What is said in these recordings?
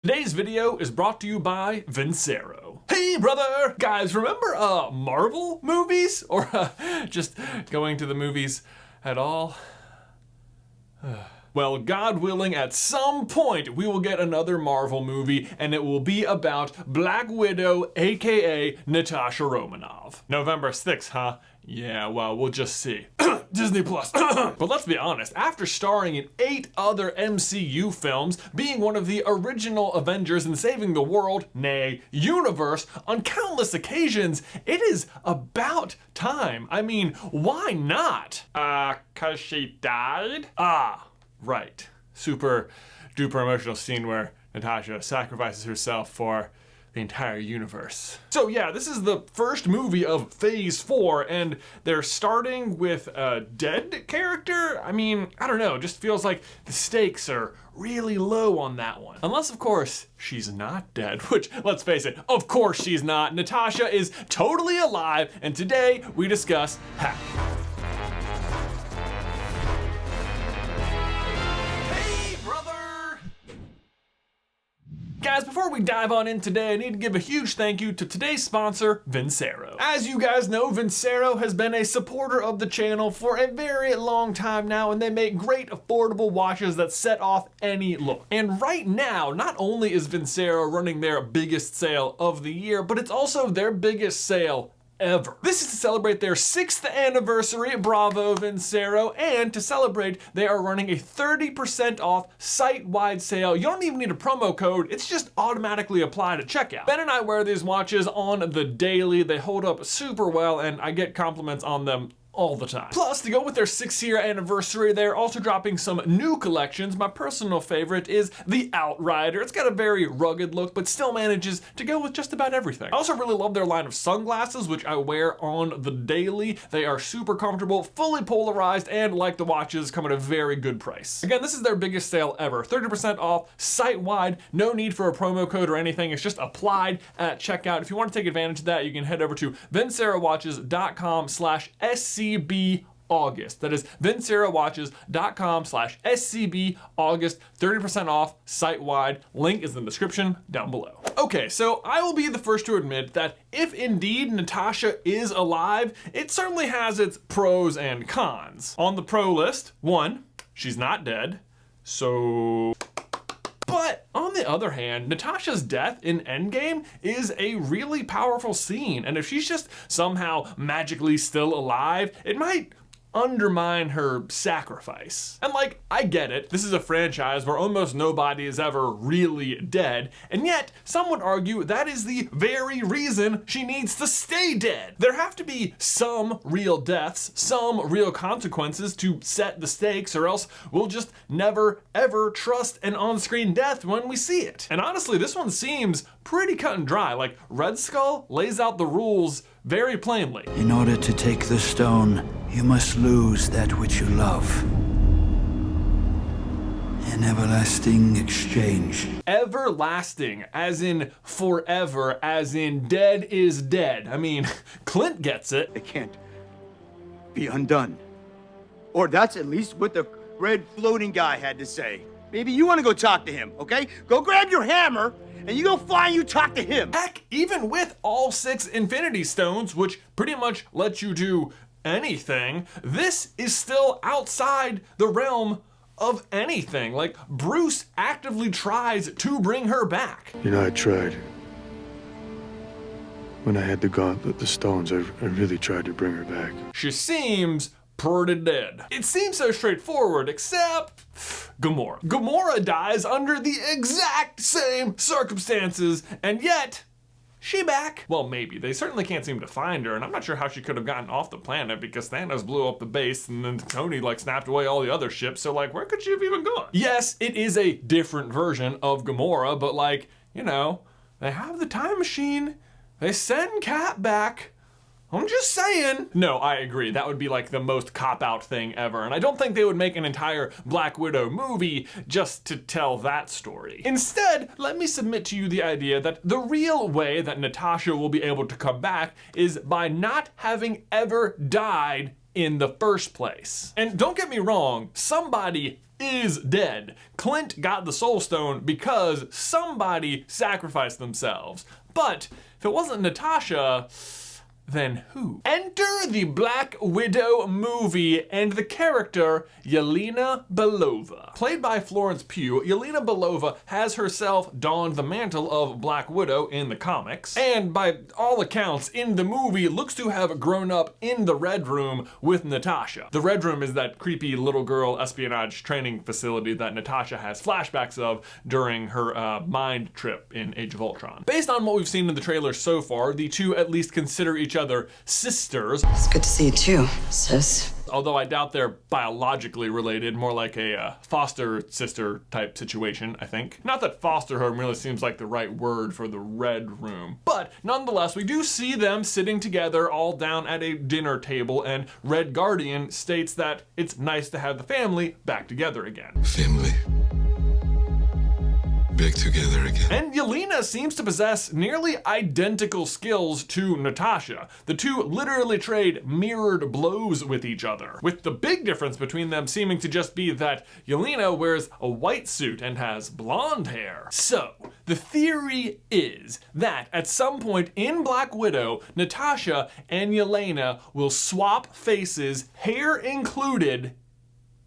Today's video is brought to you by Vincero. Hey brother! Guys, remember Marvel movies? Or just going to the movies at all? Well, God willing, at some point we will get another Marvel movie, and it will be about Black Widow, aka Natasha Romanov. November 6th, huh? Yeah, well, we'll just see. Disney Plus. But let's be honest, after starring in 8 other MCU films, being one of the original Avengers and saving the world, nay, universe, on countless occasions, it is about time. I mean, why not? 'Cause she died? Right. Super duper emotional scene where Natasha sacrifices herself for the entire universe. So yeah, this is the first movie of Phase 4, and they're starting with a dead character? I mean, I don't know, it just feels like the stakes are really low on that one. Unless, of course, she's not dead, which, let's face it, of course she's not. Natasha is totally alive, and today we discuss how. Guys, before we dive on in today, I need to give a huge thank you to today's sponsor, Vincero. As you guys know, Vincero has been a supporter of the channel for a very long time now, and they make great affordable watches that set off any look. And right now, not only is Vincero running their biggest sale of the year, but it's also their biggest sale ever. This is to celebrate their 6th anniversary, bravo Vincero, and to celebrate, they are running a 30% off site-wide sale. You don't even need a promo code, it's just automatically applied at checkout. Ben and I wear these watches on the daily, they hold up super well, and I get compliments on them all the time. Plus, to go with their 6-year anniversary, they're also dropping some new collections. My personal favorite is the Outrider. It's got a very rugged look, but still manages to go with just about everything. I also really love their line of sunglasses, which I wear on the daily. They are super comfortable, fully polarized, and like the watches, come at a very good price. Again, this is their biggest sale ever. 30% off, site-wide, no need for a promo code or anything. It's just applied at checkout. If you want to take advantage of that, you can head over to vincerowatches.com/SCB August. That is vincerowatches.com/SCB August. 30% off site-wide. Link is in the description down below. Okay, so I will be the first to admit that if indeed Natasha is alive, it certainly has its pros and cons. On the pro list, 1, she's not dead, so. But on the other hand, Natasha's death in Endgame is a really powerful scene, and if she's just somehow magically still alive, it might undermine her sacrifice. And like, I get it, this is a franchise where almost nobody is ever really dead, and yet some would argue that is the very reason she needs to stay dead. There have to be some real deaths, some real consequences to set the stakes, or else we'll just never ever trust an on-screen death when we see it. And honestly, this one seems pretty cut and dry. Like, Red Skull lays out the rules very plainly. In order to take the stone, you must lose that which you love. An everlasting exchange. Everlasting, as in forever, as in dead is dead. I mean, Clint gets it. It can't be undone. Or that's at least what the red floating guy had to say. Maybe you want to go talk to him, okay? Go grab your hammer and you go fly and you talk to him. Heck, even with all 6 Infinity Stones, which pretty much let you do anything, this is still outside the realm of anything. Like, Bruce actively tries to bring her back. You know, I tried. When I had the gauntlet, the stones, I really tried to bring her back. She seems pretty dead. It seems so straightforward, except Gamora. Gamora dies under the exact same circumstances, and yet she back. Well, maybe. They certainly can't seem to find her, and I'm not sure how she could have gotten off the planet because Thanos blew up the base and then Tony snapped away all the other ships, so where could she have even gone? Yes, it is a different version of Gamora, but you know, they have the time machine. They send Cap back. I'm just saying. No, I agree. That would be the most cop-out thing ever. And I don't think they would make an entire Black Widow movie just to tell that story. Instead, let me submit to you the idea that the real way that Natasha will be able to come back is by not having ever died in the first place. And don't get me wrong, somebody is dead. Clint got the Soul Stone because somebody sacrificed themselves. But if it wasn't Natasha, then who? Enter the Black Widow movie and the character Yelena Belova. Played by Florence Pugh, Yelena Belova has herself donned the mantle of Black Widow in the comics, and by all accounts in the movie looks to have grown up in the Red Room with Natasha. The Red Room is that creepy little girl espionage training facility that Natasha has flashbacks of during her mind trip in Age of Ultron. Based on what we've seen in the trailer so far, the two at least consider each other sisters. It's good to see you too, sis. Although I doubt they're biologically related, more like a foster sister type situation, I think. Not that foster home really seems like the right word for the Red Room. But nonetheless, we do see them sitting together all down at a dinner table, and Red Guardian states that it's nice to have the family back together again. Family. Back together again. And Yelena seems to possess nearly identical skills to Natasha. The two literally trade mirrored blows with each other, with the big difference between them seeming to just be that Yelena wears a white suit and has blonde hair. So, the theory is that at some point in Black Widow, Natasha and Yelena will swap faces, hair included,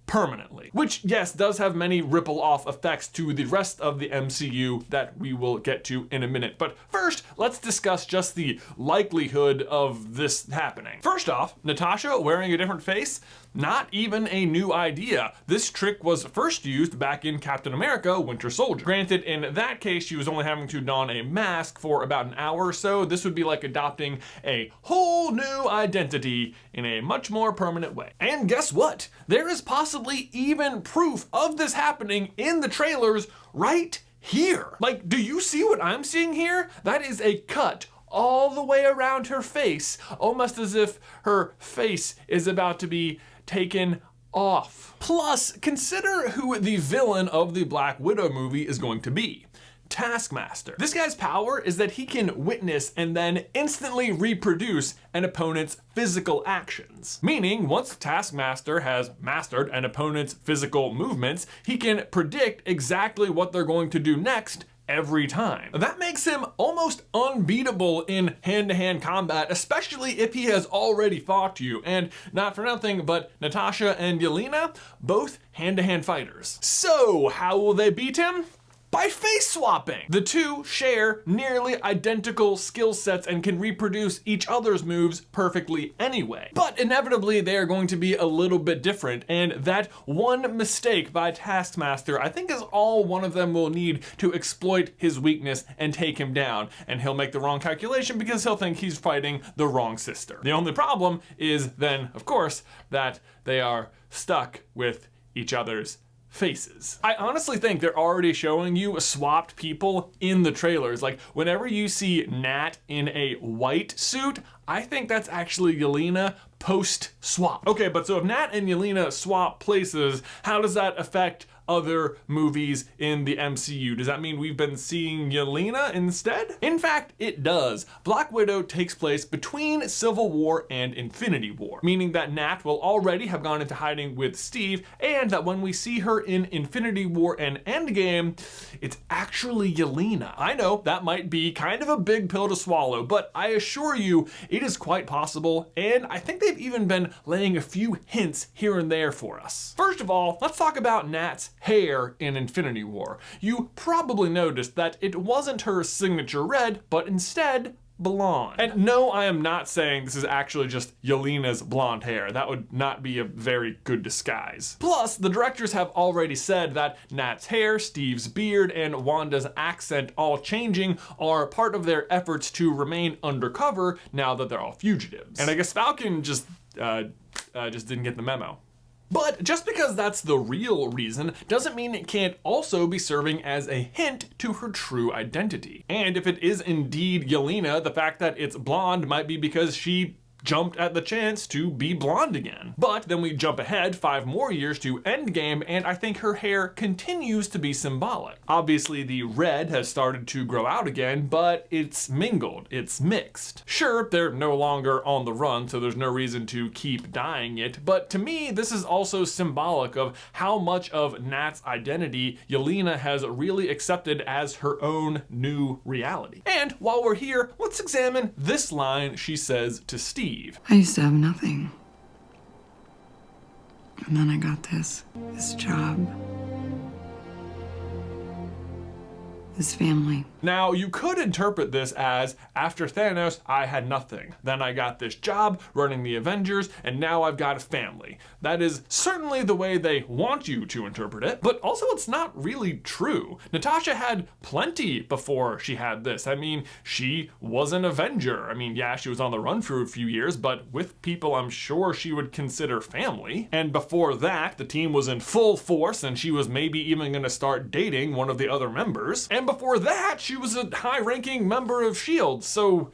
permanently. Which, yes, does have many ripple-off effects to the rest of the MCU that we will get to in a minute. But first, let's discuss just the likelihood of this happening. First off, Natasha wearing a different face? Not even a new idea. This trick was first used back in Captain America: Winter Soldier. Granted, in that case, she was only having to don a mask for about an hour or so. This would be like adopting a whole new identity in a much more permanent way. And guess what? There is possibly even proof of this happening in the trailers right here. Like, do you see what I'm seeing here? That is a cut all the way around her face, almost as if her face is about to be taken off. Plus, consider who the villain of the Black Widow movie is going to be. Taskmaster. This guy's power is that he can witness and then instantly reproduce an opponent's physical actions. Meaning, once Taskmaster has mastered an opponent's physical movements, he can predict exactly what they're going to do next every time. That makes him almost unbeatable in hand-to-hand combat, especially if he has already fought you. And not for nothing, but Natasha and Yelena, both hand-to-hand fighters. So, how will they beat him? By face swapping. The two share nearly identical skill sets and can reproduce each other's moves perfectly anyway. But inevitably they are going to be a little bit different, and that one mistake by Taskmaster I think is all one of them will need to exploit his weakness and take him down, and he'll make the wrong calculation because he'll think he's fighting the wrong sister. The only problem is then, of course, that they are stuck with each other's faces. I honestly think they're already showing you swapped people in the trailers. Like, whenever you see Nat in a white suit, I think that's actually Yelena post-swap. Okay, but so if Nat and Yelena swap places, how does that affect other movies in the MCU? Does that mean we've been seeing Yelena instead? In fact, it does. Black Widow takes place between Civil War and Infinity War, meaning that Nat will already have gone into hiding with Steve, and that when we see her in Infinity War and Endgame, it's actually Yelena. I know that might be kind of a big pill to swallow, but I assure you it is quite possible, and I think they've even been laying a few hints here and there for us. First of all, let's talk about Nat's hair in Infinity War. You probably noticed that it wasn't her signature red, but instead blonde. And no, I am not saying this is actually just Yelena's blonde hair. That would not be a very good disguise. Plus, the directors have already said that Nat's hair, Steve's beard, and Wanda's accent all changing are part of their efforts to remain undercover now that they're all fugitives. And I guess Falcon just didn't get the memo. But just because that's the real reason doesn't mean it can't also be serving as a hint to her true identity. And if it is indeed Yelena, the fact that it's blonde might be because she jumped at the chance to be blonde again. But then we jump ahead 5 more years to Endgame, and I think her hair continues to be symbolic. Obviously the red has started to grow out again, but it's mingled, it's mixed. Sure, they're no longer on the run, so there's no reason to keep dyeing it, but to me this is also symbolic of how much of Nat's identity Yelena has really accepted as her own new reality. And while we're here, let's examine this line she says to Steve. I used to have nothing. And then I got this job. This family. Now, you could interpret this as, after Thanos, I had nothing. Then I got this job running the Avengers, and now I've got a family. That is certainly the way they want you to interpret it, but also it's not really true. Natasha had plenty before she had this. I mean, she was an Avenger. I mean, yeah, she was on the run for a few years, but with people I'm sure she would consider family. And before that, the team was in full force, and she was maybe even gonna start dating one of the other members. And before that, she was a high-ranking member of S.H.I.E.L.D., so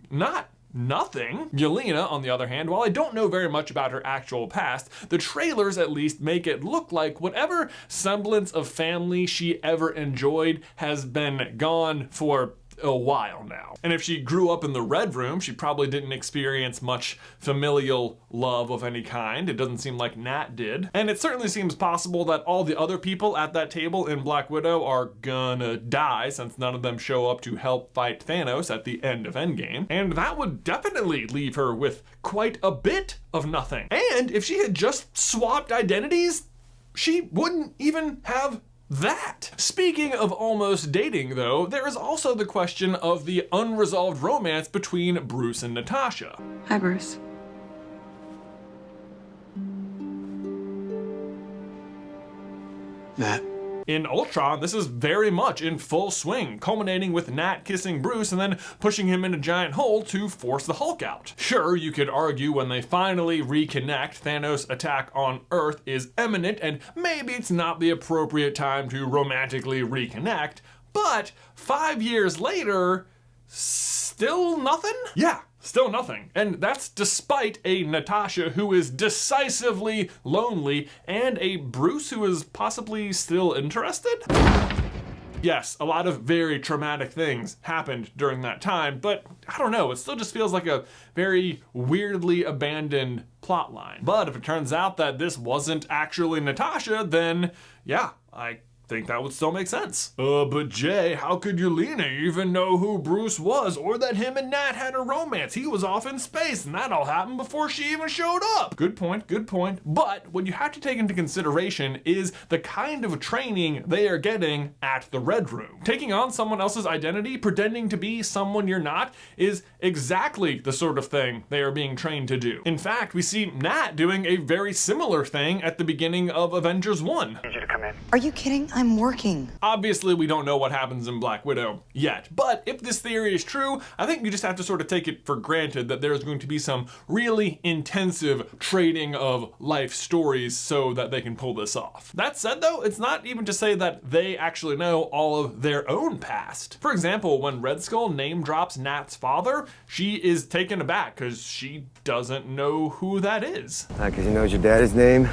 not nothing. Yelena, on the other hand, while I don't know very much about her actual past, the trailers at least make it look like whatever semblance of family she ever enjoyed has been gone for a while now. And if she grew up in the Red Room, she probably didn't experience much familial love of any kind. It doesn't seem like Nat did. And it certainly seems possible that all the other people at that table in Black Widow are gonna die, since none of them show up to help fight Thanos at the end of Endgame. And that would definitely leave her with quite a bit of nothing. And if she had just swapped identities, she wouldn't even have that. Speaking of almost dating though, there is also the question of the unresolved romance between Bruce and Natasha. Hi, Bruce. Nat. In Ultron, this is very much in full swing, culminating with Nat kissing Bruce and then pushing him in a giant hole to force the Hulk out. Sure, you could argue when they finally reconnect, Thanos' attack on Earth is imminent and maybe it's not the appropriate time to romantically reconnect, but 5 years later, still nothing? Yeah. Still nothing. And that's despite a Natasha who is decisively lonely and a Bruce who is possibly still interested? Yes, a lot of very traumatic things happened during that time, but I don't know, it still just feels like a very weirdly abandoned plotline. But if it turns out that this wasn't actually Natasha, then yeah, I think that would still make sense. But Jay, how could Yelena even know who Bruce was or that him and Nat had a romance? He was off in space and that all happened before she even showed up. Good point, good point. But what you have to take into consideration is the kind of training they are getting at the Red Room. Taking on someone else's identity, pretending to be someone you're not, is exactly the sort of thing they are being trained to do. In fact, we see Nat doing a very similar thing at the beginning of Avengers 1. I need you to come in. Are you kidding? I'm working. Obviously, we don't know what happens in Black Widow yet, but if this theory is true, I think you just have to sort of take it for granted that there's going to be some really intensive trading of life stories so that they can pull this off. That said though, it's not even to say that they actually know all of their own past. For example, when Red Skull name drops Nat's father, she is taken aback because she doesn't know who that is. Because you know your daddy's name?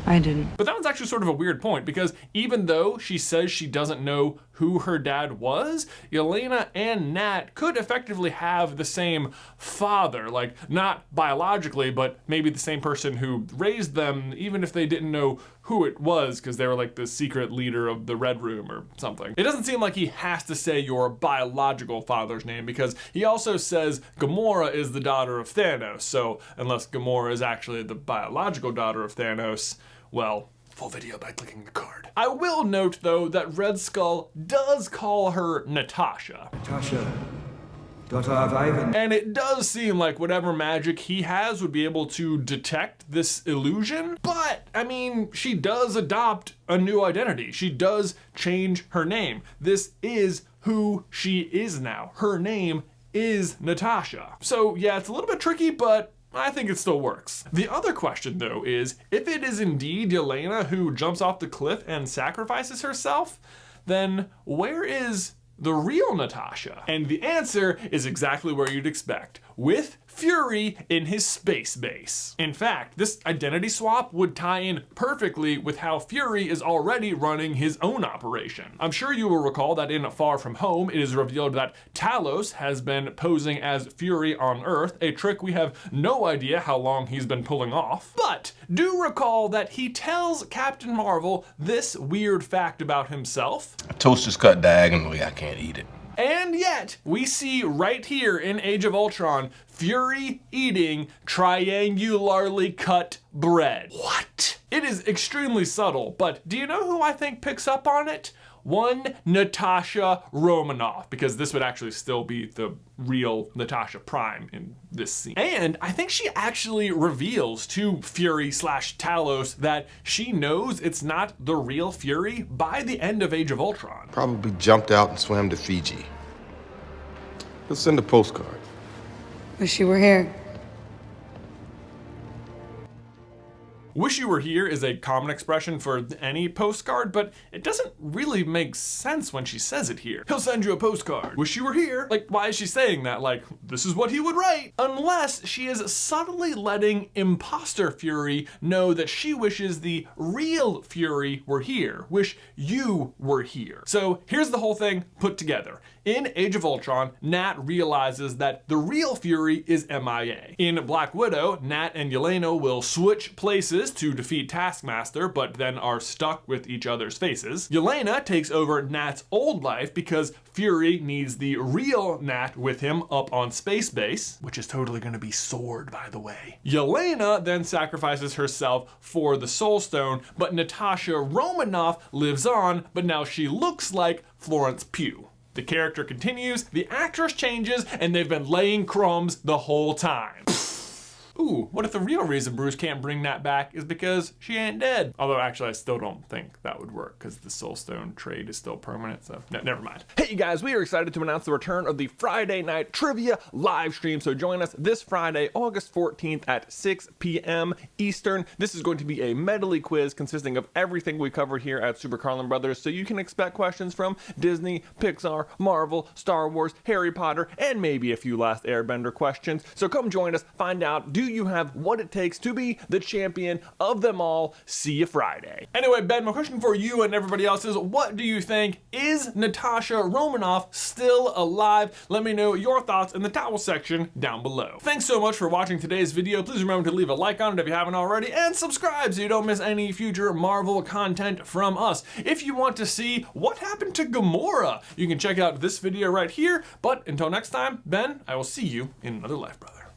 I didn't. But that was actually sort of a weird point because even though she says she doesn't know who her dad was, Yelena and Nat could effectively have the same father, like not biologically, but maybe the same person who raised them, even if they didn't know who it was because they were like the secret leader of the Red Room or something. It doesn't seem like he has to say your biological father's name because he also says Gamora is the daughter of Thanos, so unless Gamora is actually the biological daughter of Thanos, well, full video by clicking the card. I will note though that Red Skull does call her Natasha. Natasha, daughter of Ivan. And it does seem like whatever magic he has would be able to detect this illusion, but I mean, she does adopt a new identity. She does change her name. This is who she is now. Her name is Natasha. So yeah, it's a little bit tricky, but I think it still works. The other question though is, if it is indeed Yelena who jumps off the cliff and sacrifices herself, then where is the real Natasha? And the answer is exactly where you'd expect, with Fury in his space base. In fact, this identity swap would tie in perfectly with how Fury is already running his own operation. I'm sure you will recall that in Far From Home, it is revealed that Talos has been posing as Fury on Earth, a trick we have no idea how long he's been pulling off. But do recall that he tells Captain Marvel this weird fact about himself. Toast is cut diagonally, I can't eat it. And yet, we see right here in Age of Ultron, Fury eating triangularly cut bread. What? It is extremely subtle, but do you know who I think picks up on it? One Natasha Romanov, because this would actually still be the real Natasha Prime in this scene. And I think she actually reveals to Fury/Talos that she knows it's not the real Fury by the end of Age of Ultron. Probably jumped out and swam to Fiji. Let's send a postcard. Wish you were here. Wish you were here is a common expression for any postcard, but it doesn't really make sense when she says it here. He'll send you a postcard. Wish you were here. Like, why is she saying that? Like, this is what he would write. Unless she is subtly letting imposter Fury know that she wishes the real Fury were here. Wish you were here. So here's the whole thing put together. In Age of Ultron, Nat realizes that the real Fury is MIA. In Black Widow, Nat and Yelena will switch places to defeat Taskmaster, but then are stuck with each other's faces. Yelena takes over Nat's old life because Fury needs the real Nat with him up on Space Base, which is totally gonna be Sword, by the way. Yelena then sacrifices herself for the Soul Stone, but Natasha Romanoff lives on, but now she looks like Florence Pugh. The character continues, the actress changes, and they've been laying crumbs the whole time. Ooh, what if the real reason Bruce can't bring Nat back is because she ain't dead? Although actually I still don't think that would work because the Soul Stone trade is still permanent, so never mind. Hey you guys, we are excited to announce the return of the Friday night trivia live stream, so join us this Friday, August 14th at 6 p.m. Eastern. This is going to be a medley quiz consisting of everything we covered here at Super Carlin Brothers, so you can expect questions from Disney, Pixar, Marvel, Star Wars, Harry Potter, and maybe a few Last Airbender questions. So come join us, find out, do you have what it takes to be the champion of them all? See you Friday. Anyway, Ben, my question for you and everybody else is, what do you think? Is Natasha Romanoff still alive? Let me know your thoughts in the towel section down below. Thanks so much for watching today's video. Please remember to leave a like on it if you haven't already, and subscribe so you don't miss any future Marvel content from us. If you want to see what happened to Gamora, you can check out this video right here. But until next time, Ben, I will see you in another life, brother.